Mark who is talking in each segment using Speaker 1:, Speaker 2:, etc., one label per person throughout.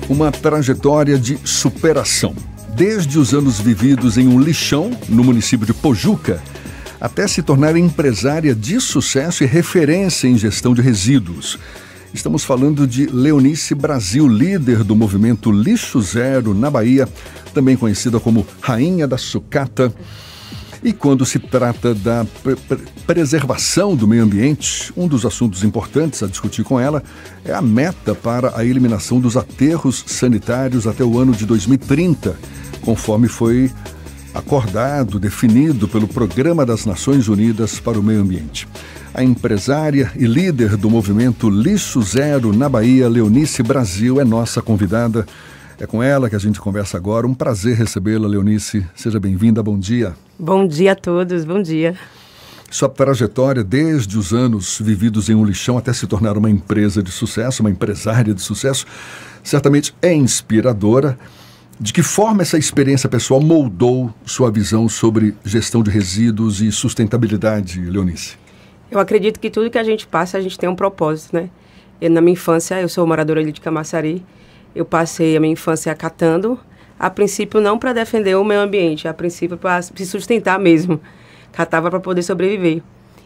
Speaker 1: uma trajetória de superação. Desde os anos vividos em um lixão, no município de Pojuca, até se tornar empresária de sucesso e referência em gestão de resíduos. Estamos falando de Leonice Brasil, líder do movimento Lixo Zero na Bahia, também conhecida como Rainha da Sucata. E quando se trata da preservação do meio ambiente, um dos assuntos importantes a discutir com ela é a meta para a eliminação dos aterros sanitários até o ano de 2030, conforme foi acordado, definido pelo Programa das Nações Unidas para o Meio Ambiente. A empresária e líder do movimento Lixo Zero na Bahia, Leonice Brasil, é nossa convidada. É com ela que a gente conversa agora. Um prazer recebê-la, Leonice. Seja bem-vinda, bom dia.
Speaker 2: Bom dia a todos, bom dia.
Speaker 1: Sua trajetória, desde os anos vividos em um lixão até se tornar uma empresa de sucesso, uma empresária de sucesso, certamente é inspiradora. De que forma essa experiência pessoal moldou sua visão sobre gestão de resíduos e sustentabilidade, Leonice?
Speaker 2: Eu acredito que tudo que a gente passa, a gente tem um propósito, né? Na minha infância, eu sou moradora ali de Camaçari. Eu passei a minha infância catando, a princípio não para defender o meio ambiente, a princípio para se sustentar mesmo. Catava para poder sobreviver.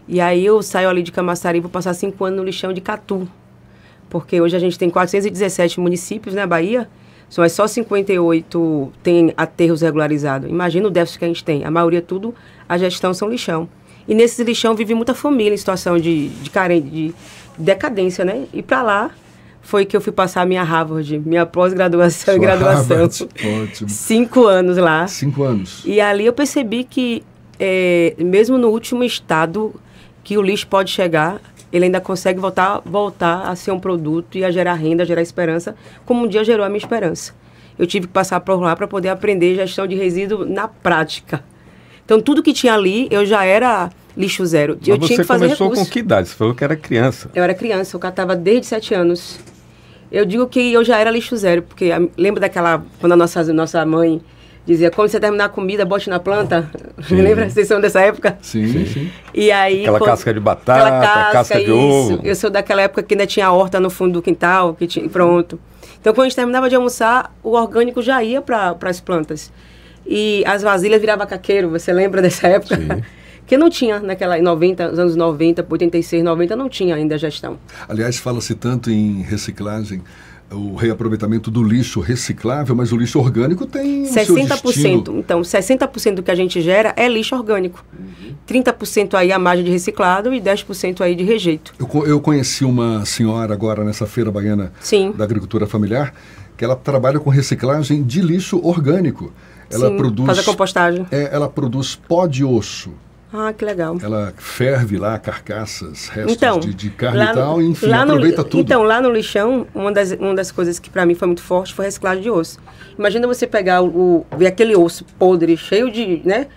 Speaker 2: E aí eu saio ali de Camaçari e vou passar 5 anos no lixão de Catu. Porque hoje a gente tem 417 municípios na Bahia, mas só 58 tem aterros regularizados. Imagina o déficit que a gente tem. A maioria tudo, a gestão são lixão. E nesse lixão vive muita família em situação de decadência, né? E para lá foi que eu fui passar a minha Harvard, minha pós-graduação e graduação.
Speaker 1: Harvard, ótimo.
Speaker 2: 5 anos lá.
Speaker 1: 5 anos.
Speaker 2: E ali eu percebi que, mesmo no último estado que o lixo pode chegar, ele ainda consegue voltar a ser um produto e a gerar renda, a gerar esperança, como um dia gerou a minha esperança. Eu tive que passar por lá para poder aprender gestão de resíduo na prática. Então, tudo que tinha ali, eu já era lixo zero.
Speaker 3: Mas
Speaker 2: eu tinha que fazer
Speaker 3: começou
Speaker 2: recurso.
Speaker 3: com que idade? Você falou que era criança.
Speaker 2: Eu era criança, eu catava desde 7 anos. Eu digo que eu já era lixo zero, porque lembra daquela, quando a nossa mãe dizia, quando você terminar a comida, bote na planta? Lembra? Vocês são dessa época?
Speaker 1: Sim.
Speaker 2: E aí,
Speaker 3: aquela casca de batata, casca de ovo.
Speaker 2: Eu sou daquela época que ainda tinha horta no fundo do quintal, que tinha, pronto. Então, quando a gente terminava de almoçar, o orgânico já ia para as plantas. E as vasilhas viravam caqueiro, você lembra dessa época?
Speaker 3: Sim.
Speaker 2: Que não tinha naquela, nos anos 90, 86, 90, não tinha ainda gestão.
Speaker 1: Aliás, fala-se tanto em reciclagem, o reaproveitamento do lixo reciclável, mas o lixo orgânico tem
Speaker 2: 60%. Então, 60% do que a gente gera é lixo orgânico. 30% aí a margem de reciclado e 10% aí de rejeito.
Speaker 1: Eu conheci uma senhora agora nessa feira baiana da agricultura familiar, que ela trabalha com reciclagem de lixo orgânico. Ela
Speaker 2: faz a compostagem.
Speaker 1: Ela produz pó de osso.
Speaker 2: Ah, que legal.
Speaker 1: Ela ferve lá carcaças, restos de carne e tal, enfim, aproveita tudo.
Speaker 2: Então, lá no lixão, uma das coisas que para mim foi muito forte foi a reciclagem de osso. Imagina você pegar ver aquele osso podre, cheio de, né,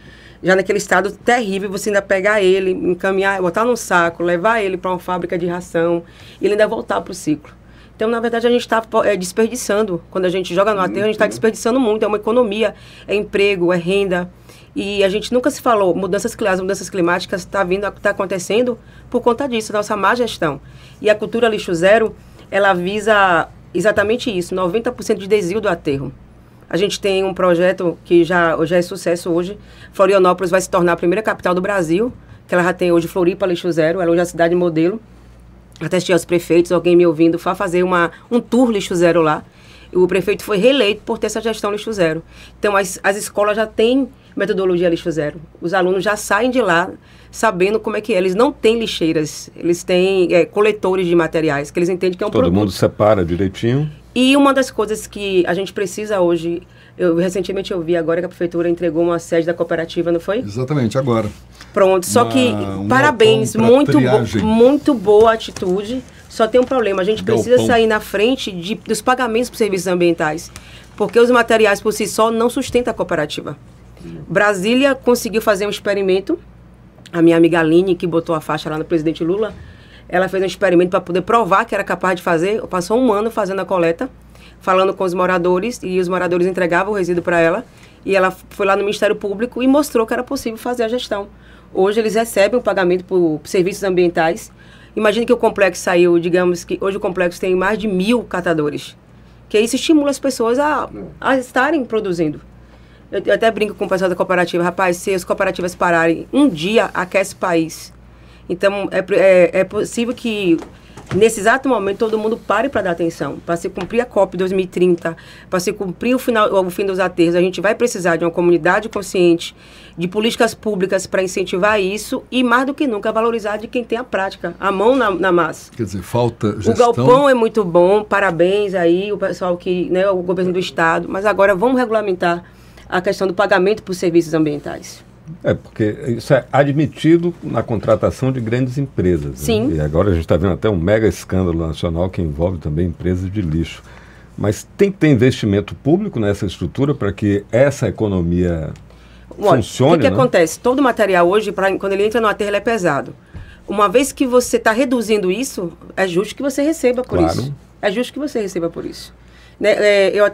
Speaker 2: já naquele estado terrível, você ainda pegar ele, encaminhar, botar num saco, levar ele para uma fábrica de ração, e ele ainda voltar para o ciclo. Então, na verdade, a gente está desperdiçando. Quando a gente joga no aterro, a gente está desperdiçando muito. É uma economia, é emprego, é renda. E a gente nunca se falou, as mudanças climáticas está acontecendo por conta disso, nossa má gestão. E a cultura lixo zero, ela visa exatamente isso, 90% de desvio do aterro. A gente tem um projeto que já é sucesso hoje. Florianópolis vai se tornar a primeira capital do Brasil, que ela já tem hoje Floripa Lixo Zero, ela hoje é a cidade modelo. Até aos prefeitos, alguém me ouvindo, fazer um tour lixo zero lá. O prefeito foi reeleito por ter essa gestão lixo zero. Então, as escolas já têm metodologia lixo zero. Os alunos já saem de lá sabendo como é que é. Eles não têm lixeiras, eles têm coletores de materiais, que eles entendem que é um produto.
Speaker 3: Todo mundo separa direitinho.
Speaker 2: E uma das coisas que a gente precisa hoje, recentemente eu vi agora que a prefeitura entregou uma sede da cooperativa, não foi?
Speaker 1: Exatamente, agora.
Speaker 2: Pronto, só que, parabéns, muito boa atitude, só tem um problema, a gente precisa sair na frente dos pagamentos por serviços ambientais, porque os materiais por si só não sustentam a cooperativa. Brasília conseguiu fazer um experimento, a minha amiga Aline, que botou a faixa lá no presidente Lula, ela fez um experimento para poder provar que era capaz de fazer, passou 1 ano fazendo a coleta, falando com os moradores, e os moradores entregavam o resíduo para ela, e ela foi lá no Ministério Público e mostrou que era possível fazer a gestão. Hoje eles recebem um pagamento por serviços ambientais. Imagine que o complexo saiu, digamos que hoje o complexo tem mais de 1000 catadores. Que isso estimula as pessoas a estarem produzindo. Eu até brinco com o pessoal da cooperativa, rapaz, se as cooperativas pararem, um dia aquece o país. Então, é possível que, nesse exato momento, todo mundo pare para dar atenção. Para se cumprir a COP 2030, para se cumprir o fim dos aterros, a gente vai precisar de uma comunidade consciente, de políticas públicas para incentivar isso e, mais do que nunca, valorizar de quem tem a prática, a mão na massa.
Speaker 1: Quer dizer, falta gestão.
Speaker 2: O galpão é muito bom, parabéns aí, o pessoal que, né, o governo do estado, mas agora vamos regulamentar a questão do pagamento por serviços ambientais.
Speaker 3: Porque isso é admitido na contratação de grandes empresas.
Speaker 2: Sim.
Speaker 3: Né? E agora a gente está vendo até um mega escândalo nacional que envolve também empresas de lixo. Mas tem que ter investimento público nessa estrutura para que essa economia funcione.
Speaker 2: O que acontece? Todo material hoje, quando ele entra no aterro, ele é pesado. Uma vez que você está reduzindo isso, é justo que você receba por isso. É justo que você receba por isso. Eu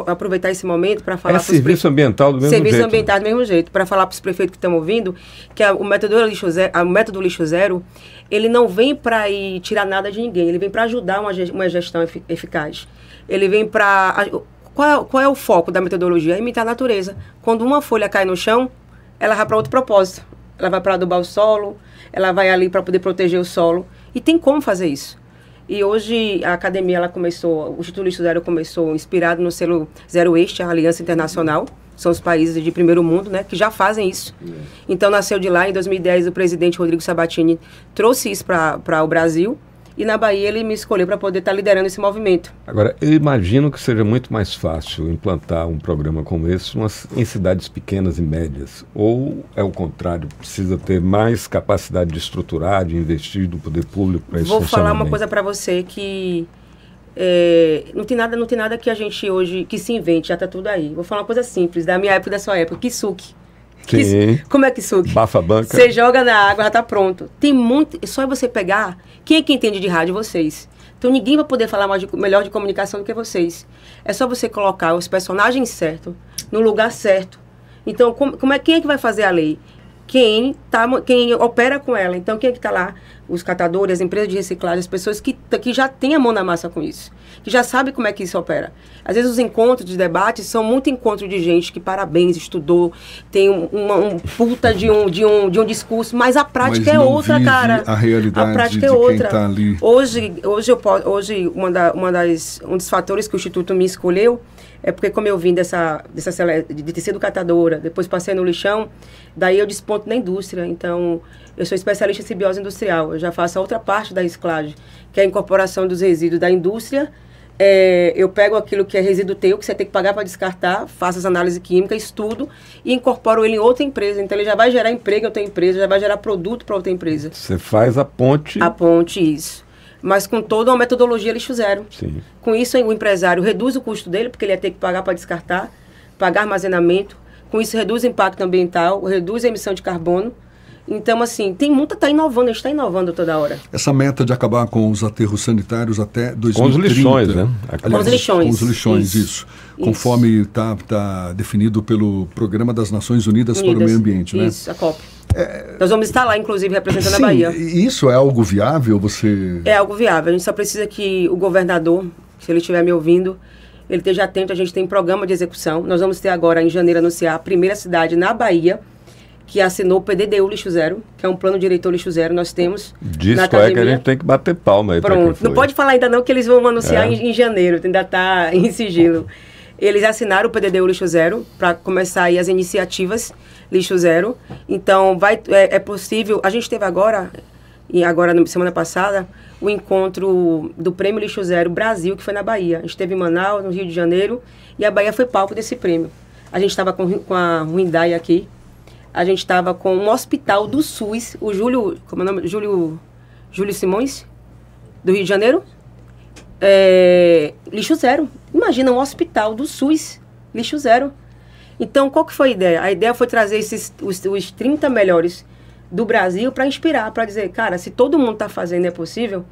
Speaker 2: aproveitar esse momento para falar...
Speaker 3: serviço ambiental do mesmo jeito.
Speaker 2: Serviço ambiental do mesmo jeito. Para falar para os prefeitos que estão ouvindo, que o método lixo zero, ele não vem para tirar nada de ninguém, ele vem para ajudar uma gestão eficaz. Ele vem para... Qual é o foco da metodologia? É imitar a natureza. Quando uma folha cai no chão, ela vai para outro propósito. Ela vai para adubar o solo, ela vai ali para poder proteger o solo. E tem como fazer isso. E hoje a academia, o Instituto Lixo Zero começou inspirado no selo Zero Waste, a Aliança Internacional. São os países de primeiro mundo, né, que já fazem isso. Então nasceu de lá, em 2010, o presidente Rodrigo Sabatini trouxe isso para o Brasil. E na Bahia ele me escolheu para poder estar liderando esse movimento.
Speaker 3: Agora, eu imagino que seja muito mais fácil implantar um programa como esse em cidades pequenas e médias. Ou é o contrário, precisa ter mais capacidade de estruturar, de investir do poder público para isso funcionar.
Speaker 2: Vou falar uma coisa para você que não tem nada que a gente hoje, que se invente, já está tudo aí. Vou falar uma coisa simples, da minha época e da sua época, kisuke.
Speaker 3: Sim.
Speaker 2: Como é kisuke?
Speaker 3: Bafa a banca.
Speaker 2: Você joga na água, já está pronto. Tem muito, só você pegar. Quem é que entende de rádio? Vocês. Então ninguém vai poder falar melhor de comunicação do que vocês. É só você colocar os personagens certos no lugar certo. Então quem é que vai fazer a lei? Quem opera com ela. Então quem é que está lá? Os catadores, as empresas de reciclagem, as pessoas que já têm a mão na massa com isso, que já sabem como é que isso opera. Às vezes os encontros de debate são muito encontros de gente que, parabéns, estudou, tem um puta de um discurso, mas a prática é outra, cara.
Speaker 1: A realidade
Speaker 2: a prática
Speaker 1: de
Speaker 2: é outra.
Speaker 1: Quem tá ali.
Speaker 2: Hoje um dos fatores que o Instituto me escolheu é porque, como eu vim de ter sido catadora, depois passei no lixão, daí eu desponto na indústria. Então, eu sou especialista em simbiose industrial. Eu já faço a outra parte da reciclagem, que é a incorporação dos resíduos da indústria. Eu pego aquilo que é resíduo teu, que você tem que pagar para descartar, faço as análises químicas, estudo e incorporo ele em outra empresa. Então, ele já vai gerar emprego em outra empresa, já vai gerar produto para outra empresa.
Speaker 3: Você faz a ponte...
Speaker 2: A ponte, isso. Mas com toda uma metodologia lixo zero.
Speaker 3: Sim.
Speaker 2: Com isso, o empresário reduz o custo dele, porque ele ia ter que pagar para descartar, pagar armazenamento. Com isso, reduz o impacto ambiental, reduz a emissão de carbono. Então, assim, tem muito, está inovando, a gente está inovando toda hora.
Speaker 1: Essa meta de acabar com os aterros sanitários até 2030.
Speaker 3: Com os lixões, né?
Speaker 2: Com os lixões.
Speaker 1: Com os lixões, isso. Conforme está definido pelo Programa das Nações Unidas para o Meio Ambiente, né?
Speaker 2: Isso, a COP. Nós vamos estar lá, inclusive, representando a Bahia.
Speaker 1: Isso é algo viável? É
Speaker 2: algo viável. A gente só precisa que o governador, se ele estiver me ouvindo, ele esteja atento. A gente tem programa de execução. Nós vamos ter agora, em janeiro, anunciar a primeira cidade na Bahia que assinou o PDDU Lixo Zero, que é um plano diretor Lixo Zero. Nós temos
Speaker 3: na academia. Que a gente tem que bater palma aí.
Speaker 2: Pronto. Não pode falar ainda não, que eles vão anunciar em janeiro. Ainda está em sigilo. Eles assinaram o PDDU Lixo Zero para começar aí as iniciativas Lixo Zero. Então, é possível... A gente teve agora semana passada, o encontro do Prêmio Lixo Zero Brasil, que foi na Bahia. A gente teve em Manaus, no Rio de Janeiro, e a Bahia foi palco desse prêmio. A gente estava com a Hyundai aqui, a gente estava com um hospital do SUS, o Júlio... Como é o nome? Júlio Simões, do Rio de Janeiro. Lixo Zero. Imagina, um hospital do SUS, Lixo Zero. Então, qual que foi a ideia? A ideia foi trazer os 30 melhores do Brasil para inspirar, para dizer, cara, se todo mundo está fazendo, é possível.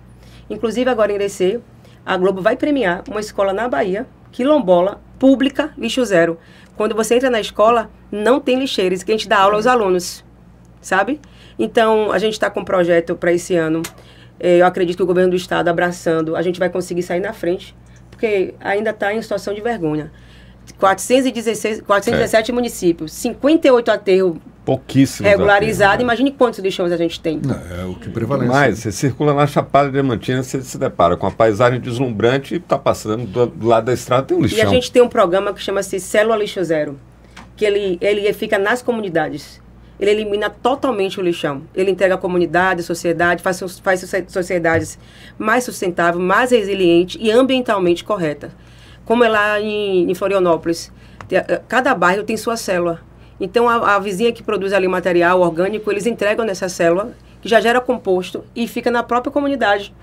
Speaker 2: Inclusive, agora em Irecê, a Globo vai premiar uma escola na Bahia, quilombola, pública, Lixo Zero. Quando você entra na escola, não tem lixeiras, que a gente dá aula aos alunos, sabe? Então, a gente está com um projeto para esse ano. Eu acredito que o governo do estado, abraçando, a gente vai conseguir sair na frente. porque ainda está em situação de vergonha. 417 municípios, 58 aterros regularizados. Imagine quantos lixões a gente tem.
Speaker 1: Não, é o que prevalece.
Speaker 3: Mas você circula na Chapada Diamantina, você se depara com a paisagem deslumbrante e está passando do lado da estrada, tem um lixão.
Speaker 2: E a gente tem um programa que chama-se Célula Lixo Zero, que ele fica nas comunidades. Ele elimina totalmente o lixão. Ele entrega a comunidade, a sociedade, faz sociedades mais sustentáveis, mais resilientes e ambientalmente corretas. Como é lá em Florianópolis. Cada bairro tem sua célula. Então, a vizinha que produz ali material orgânico, eles entregam nessa célula, que já gera composto, e fica na própria comunidade,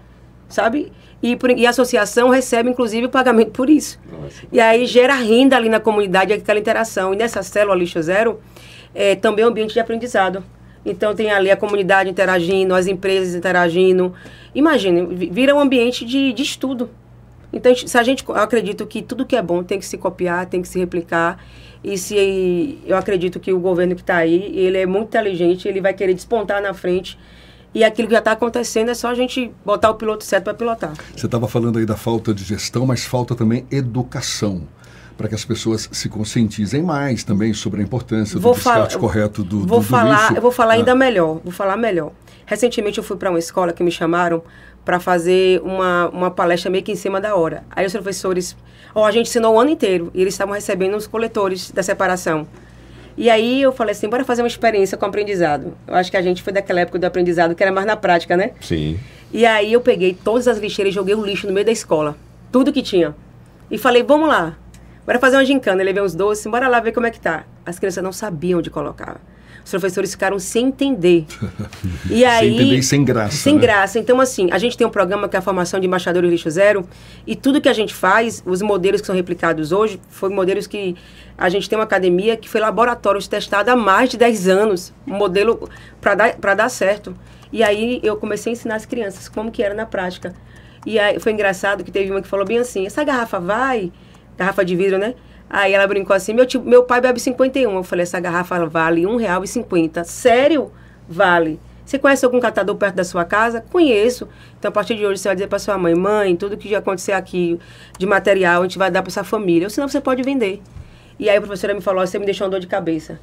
Speaker 2: sabe? E a associação recebe, inclusive, o pagamento por isso. Nossa. E aí gera renda ali na comunidade, aquela interação. E nessa célula Lixo Zero, também é um ambiente de aprendizado. Então, tem ali a comunidade interagindo, as empresas interagindo. Imagine, vira um ambiente de estudo. Então, eu acredito que tudo que é bom tem que se copiar, tem que se replicar. Eu acredito que o governo que está aí, ele é muito inteligente, ele vai querer despontar na frente. E aquilo que já está acontecendo é só a gente botar o piloto certo para pilotar.
Speaker 1: Você estava falando aí da falta de gestão, mas falta também educação, para que as pessoas se conscientizem mais também sobre a importância do descarte correto do lixo.
Speaker 2: Eu vou falar ainda melhor, Recentemente eu fui para uma escola que me chamaram para fazer uma palestra meio que em cima da hora. Aí os professores, a gente ensinou o ano inteiro, e eles estavam recebendo os coletores da separação. E aí eu falei assim, bora fazer uma experiência com aprendizado. Eu acho que a gente foi daquela época do aprendizado que era mais na prática, né?
Speaker 3: Sim.
Speaker 2: E aí eu peguei todas as lixeiras e joguei o lixo no meio da escola. Tudo que tinha. E falei, vamos lá. Bora fazer uma gincana. Eu levei uns doces, bora lá ver como é que tá. As crianças não sabiam onde colocar. Os professores ficaram sem entender. E aí,
Speaker 1: sem entender e sem graça.
Speaker 2: Sem graça. Então, assim, a gente tem um programa que é a formação de embaixadores Lixo Zero, e tudo que a gente faz, os modelos que são replicados hoje, foram modelos que a gente tem uma academia que foi laboratório testado há mais de 10 anos, um modelo para dar certo. E aí eu comecei a ensinar as crianças como que era na prática. E aí foi engraçado que teve uma que falou bem assim, essa garrafa garrafa de vidro, né? Aí ela brincou assim, meu pai bebe 51. Eu falei, essa garrafa vale R$1,50. Sério? Vale. Você conhece algum catador perto da sua casa? Conheço. Então, a partir de hoje, você vai dizer para sua mãe, tudo que já acontecer aqui de material, a gente vai dar para sua família. Ou senão você pode vender. E aí a professora me falou, você me deixou uma dor de cabeça.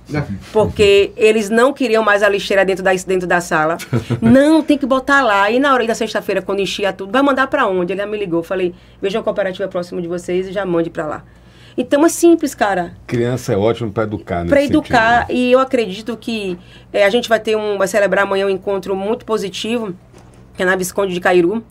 Speaker 2: Porque eles não queriam mais a lixeira dentro da sala. Não, tem que botar lá. E na hora da sexta-feira, quando enchia tudo, vai mandar para onde? Ele me ligou. Falei, veja uma cooperativa próxima de vocês e já mande para lá. Então é simples, cara.
Speaker 3: Criança é ótimo para educar, né?
Speaker 2: Para educar, e eu acredito que a gente vai celebrar amanhã um encontro muito positivo, que é na Visconde de Cairu.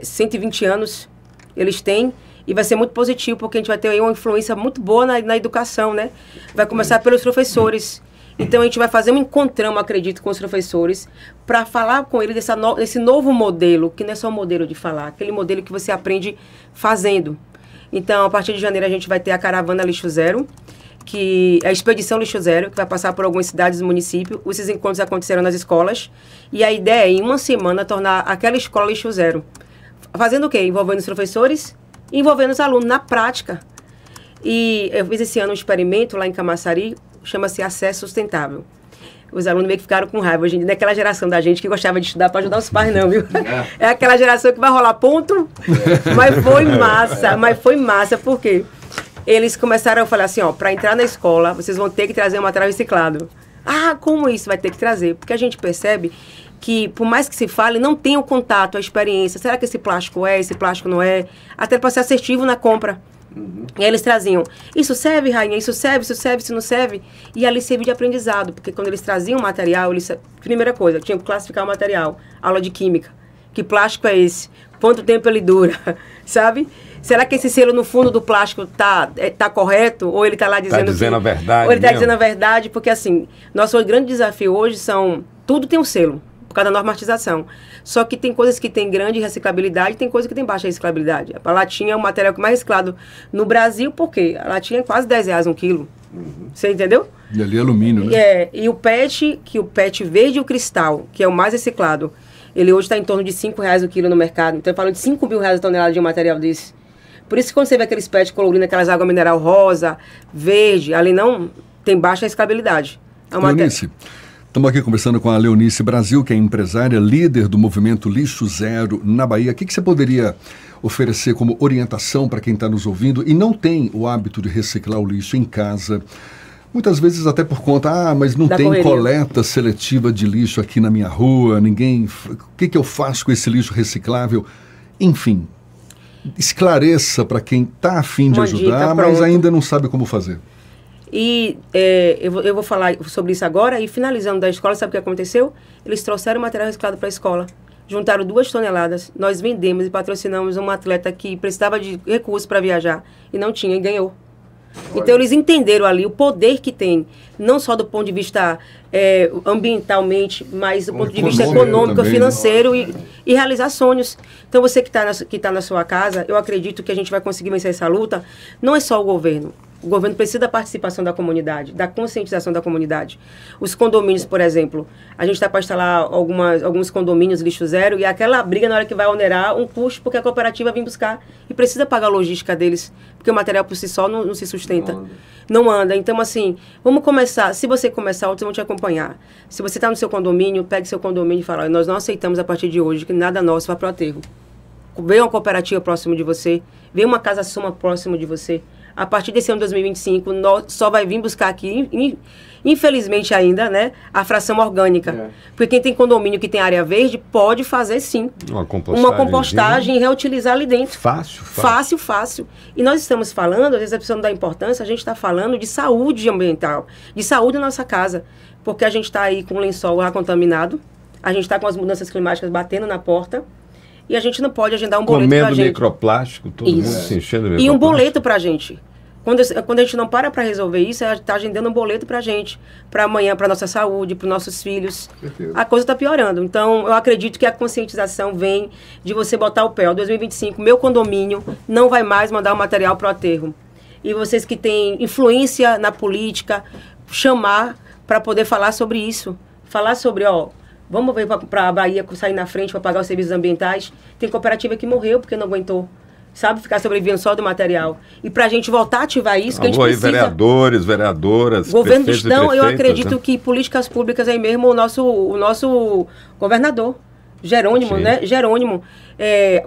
Speaker 2: 120 anos eles têm, e vai ser muito positivo, porque a gente vai ter aí uma influência muito boa na educação, né? Vai começar pelos professores. Então a gente vai fazer um encontrão, acredito, com os professores, para falar com eles desse novo modelo, que não é só um modelo de falar, aquele modelo que você aprende fazendo. Então, a partir de janeiro, a gente vai ter a Caravana Lixo Zero, que é a Expedição Lixo Zero, que vai passar por algumas cidades do município. Esses encontros aconteceram nas escolas. E a ideia é, em uma semana, tornar aquela escola Lixo Zero. Fazendo o quê? Envolvendo os professores e envolvendo os alunos na prática. E eu fiz esse ano um experimento lá em Camaçari, chama-se Acesso Sustentável. Os alunos meio que ficaram com raiva. Hoje, não é aquela geração da gente que gostava de estudar para ajudar os pais, não, viu? É aquela geração que vai rolar ponto. Mas foi massa, porque eles começaram a falar assim, para entrar na escola, vocês vão ter que trazer um material reciclado. Ah, como isso? Vai ter que trazer. Porque a gente percebe que, por mais que se fale, não tem o contato, a experiência. Será que esse plástico esse plástico não é? Até para ser assertivo na compra. E aí eles traziam, isso serve, rainha, isso serve, isso não serve. E ali serviu de aprendizado, porque quando eles traziam o material, primeira coisa, tinham que classificar o material, aula de química. Que plástico é esse? Quanto tempo ele dura? Sabe? Será que esse selo no fundo do plástico tá correto? Ou ele está lá dizendo
Speaker 3: a verdade?
Speaker 2: Ou ele está dizendo a verdade, porque assim, nosso grande desafio hoje tudo tem um selo, por causa da normatização. Só que tem coisas que tem grande reciclabilidade, tem coisas que tem baixa reciclabilidade. A latinha é o material mais reciclado no Brasil, por quê? A latinha é quase R$10 um quilo. Você entendeu?
Speaker 1: E ali é alumínio, né?
Speaker 2: E o PET, que o PET verde e o cristal, que é o mais reciclado, ele hoje está em torno de R$5 o quilo no mercado. Então, falando de R$5.000 a tonelada de um material desse. Por isso que quando você vê aqueles PET colorindo, aquelas água mineral rosa, verde, ali não tem baixa reciclabilidade.
Speaker 1: Cleonice, Estamos aqui conversando com a Leonice Brasil, que é empresária, líder do movimento Lixo Zero na Bahia. O que você poderia oferecer como orientação para quem está nos ouvindo e não tem o hábito de reciclar o lixo em casa? Muitas vezes até por conta, mas não tem correria. Coleta seletiva de lixo aqui na minha rua, ninguém... O que eu faço com esse lixo reciclável? Enfim, esclareça para quem está a fim de ajudar, mas ainda não sabe como fazer.
Speaker 2: E eu vou falar sobre isso agora. E finalizando da escola, sabe o que aconteceu? Eles trouxeram material reciclado para a escola. Juntaram 2 toneladas. Nós vendemos e patrocinamos uma atleta que precisava de recursos para viajar. E não tinha, e ganhou. Olha. Então, eles entenderam ali o poder que tem. Não só do ponto de vista ambientalmente, mas do ponto de vista econômico, também, financeiro e realizar sonhos. Então, você que tá na sua casa, eu acredito que a gente vai conseguir vencer essa luta. Não é só o governo. O governo precisa da participação da comunidade, da conscientização da comunidade. Os condomínios, por exemplo, a gente está para instalar alguns condomínios lixo zero e aquela briga na hora que vai onerar um custo porque a cooperativa vem buscar e precisa pagar a logística deles, porque o material por si só não se sustenta. Não anda. Então, assim, vamos começar. Se você começar, outros vão te acompanhar. Se você está no seu condomínio, pegue seu condomínio e fala, nós não aceitamos a partir de hoje que nada nosso vá para o aterro. Venha uma cooperativa próximo de você, venha uma casa soma próximo de você. A partir desse ano de 2025, só vai vir buscar aqui, infelizmente ainda, né, a fração orgânica. Porque quem tem condomínio que tem área verde, pode fazer sim. Uma compostagem e reutilizar ali dentro. Fácil. E nós estamos falando, às vezes a pessoa não dá importância, a gente está falando de saúde ambiental, de saúde na nossa casa. Porque a gente está aí com o lençol ar contaminado, a gente está com as mudanças climáticas batendo na porta, e a gente não pode agendar um boleto pra gente.
Speaker 3: Comendo microplástico, todo mundo se enchendo de microplástico.
Speaker 2: E um boleto pra gente. Quando a gente não para resolver isso, a gente está agendando um boleto pra gente. Para amanhã, para nossa saúde, para os nossos filhos. A coisa está piorando. Então, eu acredito que a conscientização vem de você botar o pé. Em 2025, meu condomínio não vai mais mandar o material pro aterro. E vocês que têm influência na política, chamar para poder falar sobre isso. Falar sobre, vamos ver para a Bahia sair na frente para pagar os serviços ambientais. Tem cooperativa que morreu porque não aguentou, sabe, ficar sobrevivendo só do material. E para a gente voltar a ativar isso, que a gente precisa...
Speaker 3: vereadores, vereadoras,
Speaker 2: governo do Estado, eu acredito que políticas públicas aí mesmo, o nosso governador, Jerônimo, né? Jerônimo.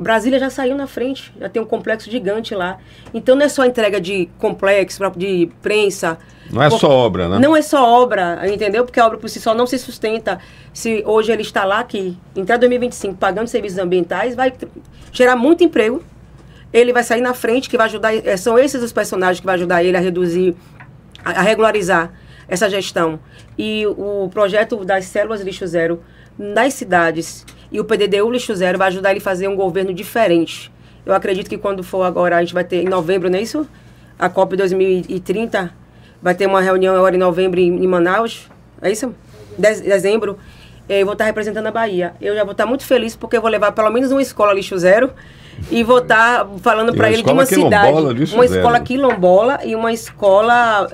Speaker 2: Brasília já saiu na frente, já tem um complexo gigante lá. Então não é só entrega de complexo, de prensa...
Speaker 3: Não é só obra, né?
Speaker 2: Não é só obra, entendeu? Porque a obra por si só não se sustenta. Se hoje ele está lá aqui, entrar em 2025, pagando serviços ambientais, vai gerar muito emprego. Ele vai sair na frente, que vai ajudar... São esses os personagens que vai ajudar ele a reduzir, a regularizar essa gestão. E o projeto das células lixo zero nas cidades e o PDDU lixo zero vai ajudar ele a fazer um governo diferente. Eu acredito que quando for agora, a gente vai ter em novembro, não é isso? A COP 2030... Vai ter uma reunião agora em novembro em Manaus, é isso? Dezembro. Eu vou estar representando a Bahia. Eu já vou estar muito feliz porque eu vou levar pelo menos uma escola lixo zero e vou estar falando para ele de uma cidade. Uma escola quilombola e uma escola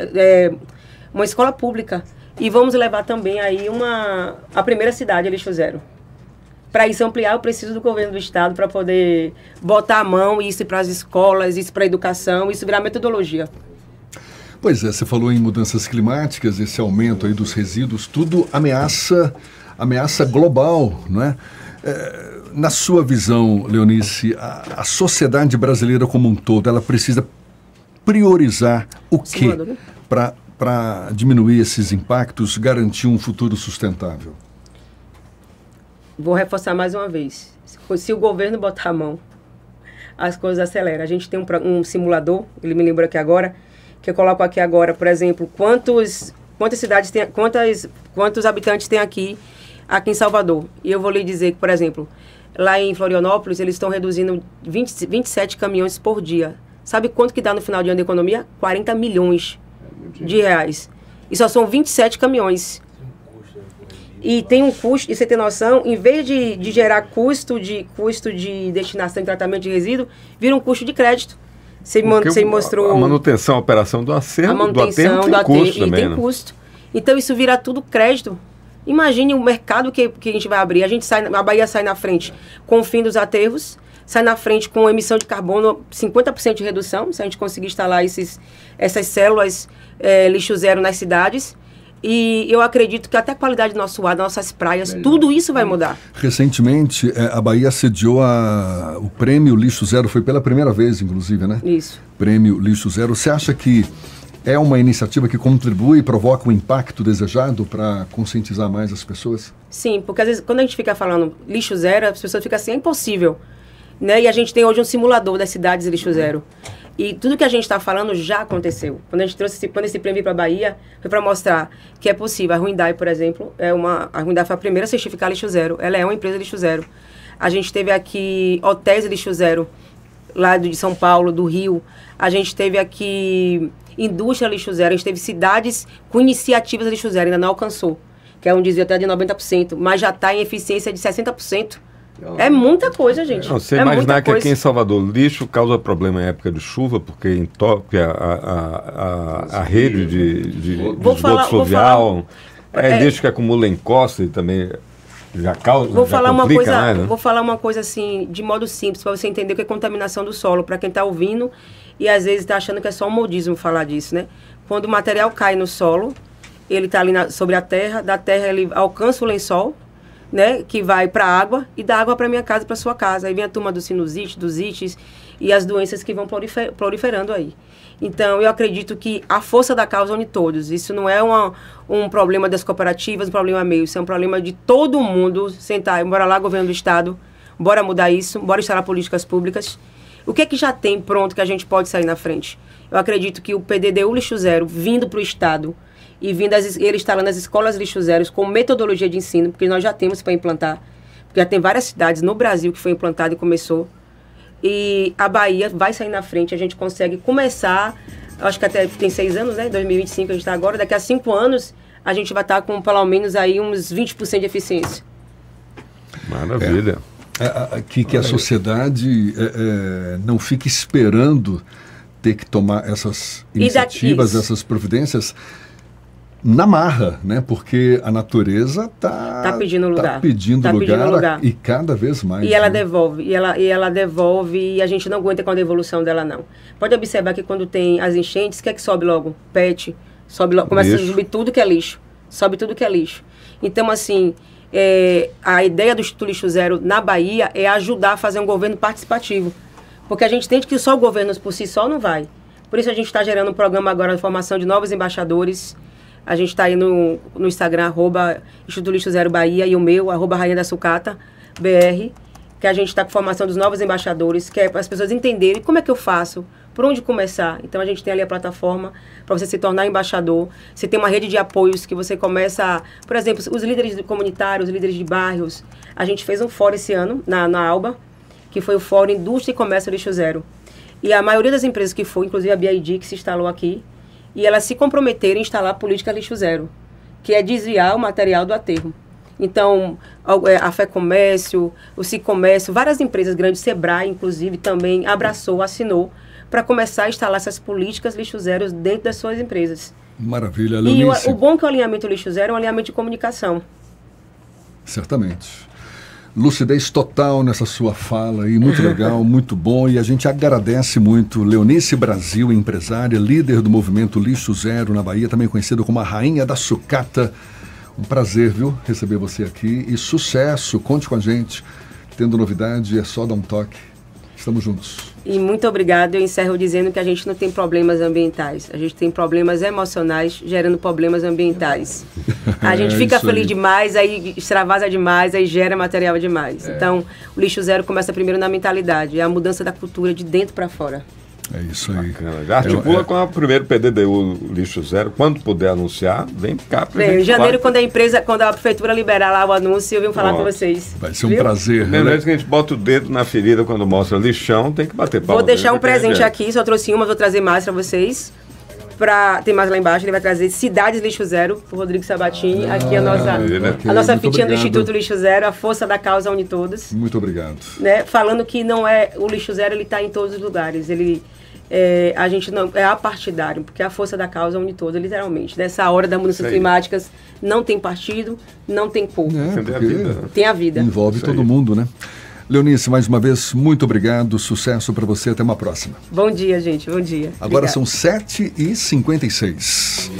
Speaker 2: pública. E vamos levar também aí a primeira cidade lixo zero. Para isso ampliar, eu preciso do governo do estado para poder botar a mão, isso para as escolas, isso para a educação, isso virar metodologia.
Speaker 1: Pois é, você falou em mudanças climáticas, esse aumento aí dos resíduos, tudo ameaça global, não é? Na sua visão, Leonice, a sociedade brasileira como um todo, ela precisa priorizar o quê para diminuir esses impactos, garantir um futuro sustentável?
Speaker 2: Vou reforçar mais uma vez. Se o governo botar a mão, as coisas aceleram. A gente tem um simulador, ele me lembrou aqui agora, que eu coloco aqui agora, por exemplo, quantas cidades tem, quantos habitantes tem aqui em Salvador. E eu vou lhe dizer que, por exemplo, lá em Florianópolis, eles estão reduzindo 27 caminhões por dia. Sabe quanto que dá no final de ano de economia? 40 milhões de reais. E só são 27 caminhões. E tem um custo, e você tem noção, em vez de gerar custo de destinação e tratamento de resíduo, vira um custo de crédito. Você mostrou...
Speaker 3: A manutenção, a operação do acervo, do aterro tem custo também,
Speaker 2: tem custo. Então isso vira tudo crédito. Imagine o mercado que a gente vai abrir. A Bahia sai na frente com o fim dos aterros, sai na frente com emissão de carbono, 50% de redução, se a gente conseguir instalar essas células lixo zero nas cidades. E eu acredito que até a qualidade do nosso ar, das nossas praias, tudo isso vai mudar.
Speaker 1: Recentemente, a Bahia sediou o Prêmio Lixo Zero, foi pela primeira vez, inclusive, né?
Speaker 2: Isso.
Speaker 1: Prêmio Lixo Zero. Você acha que é uma iniciativa que contribui e provoca um impacto desejado para conscientizar mais as pessoas?
Speaker 2: Sim, porque às vezes quando a gente fica falando lixo zero, as pessoas ficam assim, é impossível. Né? E a gente tem hoje um simulador das cidades lixo zero. E tudo que a gente está falando já aconteceu. Quando a gente trouxe quando esse prêmio para a Bahia, foi para mostrar que é possível. A Hyundai, por exemplo, a Hyundai foi a primeira a certificar lixo zero. Ela é uma empresa lixo zero. A gente teve aqui hotéis lixo zero, lá de São Paulo, do Rio. A gente teve aqui indústria lixo zero. A gente teve cidades com iniciativas lixo zero, ainda não alcançou. Que é um desvio até de 90%, mas já está em eficiência de 60%. É muita coisa, gente.
Speaker 3: Não, você imaginar que aqui em Salvador lixo causa problema em época de chuva, porque entope a rede de esgoto fluvial, lixo que acumula em costa e também já causa,
Speaker 2: vou falar uma coisa assim, de modo simples, para você entender o que é contaminação do solo, para quem está ouvindo e às vezes está achando que é só um modismo falar disso, né? Quando o material cai no solo, ele está ali sobre a terra, da terra ele alcança o lençol, né, que vai para a água e da água para minha casa, para sua casa. Aí vem a turma do sinusite, dos ites e as doenças que vão proliferando aí. Então, eu acredito que a força da causa une todos. Isso não é um problema das cooperativas, um problema meu. Isso é um problema de todo mundo sentar. Bora lá, governo do Estado, bora mudar isso, bora instalar políticas públicas. O que é que já tem pronto que a gente pode sair na frente? Eu acredito que o PDDU Lixo Zero, vindo para o Estado, e ele instalando as escolas lixo zeros com metodologia de ensino, porque nós já temos para implantar, porque já tem várias cidades no Brasil que foi implantado e começou, e a Bahia vai sair na frente, a gente consegue começar, acho que até tem 6 anos, né, 2025 a gente está agora, daqui a 5 anos a gente vai estar com pelo menos aí uns 20% de eficiência.
Speaker 3: Maravilha.
Speaker 1: Que a sociedade não fique esperando ter que tomar essas iniciativas, essas providências na marra, né? Porque a natureza está
Speaker 2: pedindo lugar.
Speaker 1: Tá pedindo lugar e cada vez mais.
Speaker 2: E ela devolve, e ela devolve, e a gente não aguenta com a devolução dela, não. Pode observar que quando tem as enchentes, o que é que sobe logo? PET, sobe logo, começa a subir tudo que é lixo. Sobe tudo que é lixo. Então, assim, a ideia do Instituto Lixo Zero na Bahia é ajudar a fazer um governo participativo. Porque a gente entende que só o governo por si só não vai. Por isso a gente está gerando um programa agora de formação de novos embaixadores. A gente está aí no Instagram, @Instituto Lixo Zero Bahia, e o meu, @Rainha da Sucata, BR, que a gente está com formação dos novos embaixadores, que é para as pessoas entenderem como é que eu faço, por onde começar. Então, a gente tem ali a plataforma para você se tornar embaixador. Você tem uma rede de apoios que você começa, por exemplo, os líderes comunitários, os líderes de bairros. A gente fez um fórum esse ano, na Alba, que foi o Fórum Indústria e Comércio Lixo Zero. E a maioria das empresas que foi, inclusive a BID, que se instalou aqui, e elas se comprometeram em instalar a política lixo zero, que é desviar o material do aterro. Então, a Fé Comércio, o Cicomércio, várias empresas grandes, Sebrae, inclusive, também abraçou, assinou, para começar a instalar essas políticas lixo zero dentro das suas empresas.
Speaker 1: Maravilha, Leonice.
Speaker 2: E o bom é que o alinhamento lixo zero é um alinhamento de comunicação.
Speaker 1: Certamente. Lucidez total nessa sua fala aí, muito legal, muito bom, e a gente agradece muito. Leonice Brasil, empresária, líder do movimento Lixo Zero na Bahia, também conhecida como a Rainha da Sucata. Um prazer, viu, receber você aqui, e sucesso, conte com a gente. Tendo novidade, é só dar um toque. Estamos juntos.
Speaker 2: E muito obrigado. Eu encerro dizendo que a gente não tem problemas ambientais. A gente tem problemas emocionais gerando problemas ambientais. A gente fica feliz demais, aí extravasa demais, aí gera material demais. Então, o Lixo Zero começa primeiro na mentalidade. É a mudança da cultura de dentro para fora.
Speaker 1: É isso aí.
Speaker 3: Bacana. Já articula com o primeiro PDDU Lixo Zero. Quando puder anunciar, vem cá pra gente.
Speaker 2: Em janeiro, quando a prefeitura liberar lá o anúncio, eu venho falar com vocês.
Speaker 1: Vai ser um prazer.
Speaker 3: Lembrando que a gente bota o dedo na ferida quando mostra lixão, tem que bater palma.
Speaker 2: Vou deixar um presente aqui, só trouxe uma, vou trazer mais para vocês. Tem mais lá embaixo, ele vai trazer Cidades Lixo Zero, o Rodrigo Sabatini. Aqui a nossa fitinha do Instituto Lixo Zero, a força da causa une todos.
Speaker 1: Muito obrigado.
Speaker 2: Né? Falando que não é o Lixo Zero, ele está em todos os lugares. A gente não é apartidário, porque a força da causa une todos, literalmente. Nessa hora das mudanças climáticas, não tem partido, não tem cor. Tem a vida.
Speaker 1: Envolve todo mundo, né? Leonice, mais uma vez, muito obrigado, sucesso para você, até uma próxima.
Speaker 2: Bom dia, gente, bom dia.
Speaker 1: Agora são 7h56.